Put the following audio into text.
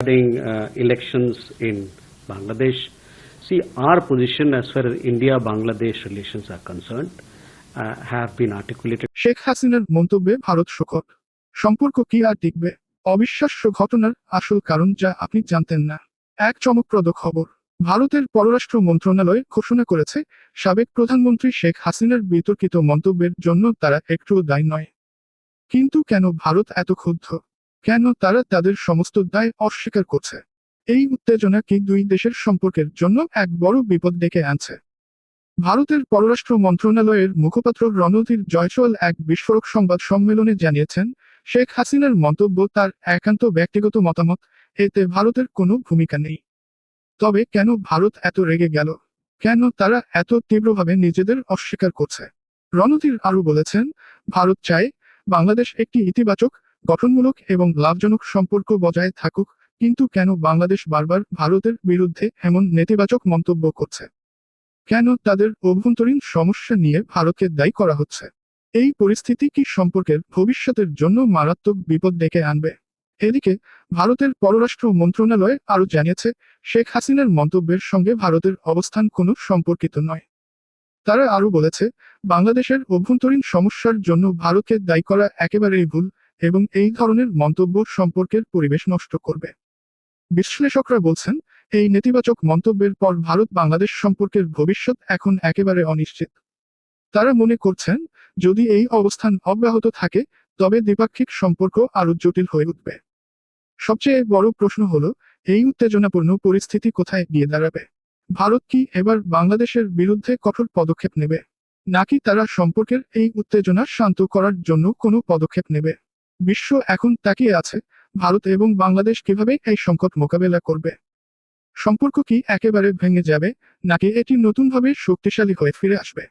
Regarding elections in Bangladesh, see, our position as far as India-Bangladesh relations are concerned have been articulated. Sheikh হাসিনার মন্তব্যে ভারত শোকত। সম্পর্ক কি আর টিকবে? অবিশ্বাস্য ঘটনার আসল কারণ যা আপনি জানতেন না। এক চমকপ্রদ খবর, ভারতের পররাষ্ট্র মন্ত্রণালয় ঘোষণা করেছে সাবেক প্রধানমন্ত্রী শেখ হাসিনার বিতর্কিত মন্তব্যের জন্য তারা একটুও দায়ী নয়। কিন্তু কেন ভারত এত ক্ষুব্ধ? কেন তারা তাদের সমস্ত দায় অস্বীকার করছে? এই উত্তেজনা কি দুই দেশের সম্পর্কের জন্য এক বড় বিপদ ডেকে আনছে? ভারতের পররাষ্ট্র মন্ত্রণালয়ের মুখপাত্র রণধীর জয়সওয়াল এক বিস্ফোরক সংবাদ সম্মেলনে জানিয়েছেন, শেখ হাসিনার মন্তব্য তার একান্ত ব্যক্তিগত মতামত, এতে ভারতের কোনো ভূমিকা নেই। তবে কেন ভারত এত রেগে গেল? কেন তারা এত তীব্রভাবে নিজেদের অস্বীকার করছে? রণধীর আরও বলেছেন, ভারত চায় বাংলাদেশ একটি ইতিবাচক, গঠনমূলক এবং লাভজনক সম্পর্ক বজায় থাকুক, কিন্তু কেন বাংলাদেশ বারবার ভারতের বিরুদ্ধে এমন নেতিবাচক মন্তব্য করছে? কেন তাদের অভ্যন্তরীণ সমস্যা নিয়ে ভারতকে দায়ী করা হচ্ছে? এই পরিস্থিতি কি সম্পর্কের ভবিষ্যতের জন্য মারাত্মক বিপদ ডেকে আনবে? এদিকে ভারতের পররাষ্ট্র মন্ত্রণালয় আরও জানিয়েছে, শেখ হাসিনার মন্তব্যের সঙ্গে ভারতের অবস্থান কোনো সম্পর্কিত নয়। তারা আরও বলেছে, বাংলাদেশের অভ্যন্তরীণ সমস্যার জন্য ভারতকে দায়ী করা একেবারেই ভুল এবং এই ধরনের মন্তব্য সম্পর্কের পরিবেশ নষ্ট করবে। বিশ্লেষকরা বলছেন, এই নেতিবাচক মন্তব্যের পর ভারত বাংলাদেশ সম্পর্কের ভবিষ্যৎ এখন একেবারে অনিশ্চিত। তারা মনে করছেন, যদি এই অবস্থান অব্যাহত থাকে তবে দ্বিপাক্ষিক সম্পর্ক আরও জটিল হয়ে উঠবে। সবচেয়ে বড় প্রশ্ন হলো, এই উত্তেজনাপূর্ণ পরিস্থিতি কোথায় গিয়ে দাঁড়াবে? ভারত কি এবার বাংলাদেশের বিরুদ্ধে কঠোর পদক্ষেপ নেবে, নাকি তারা সম্পর্কের এই উত্তেজনা শান্ত করার জন্য কোনো পদক্ষেপ নেবে? বিশ্ব এখন তাকিয়ে আছে, ভারত এবং বাংলাদেশ কিভাবে এই সংকট মোকাবেলা করবে। সম্পর্ক কি একেবারে ভেঙে যাবে, নাকি এটি নতুনভাবে শক্তিশালী হয়ে ফিরে আসবে?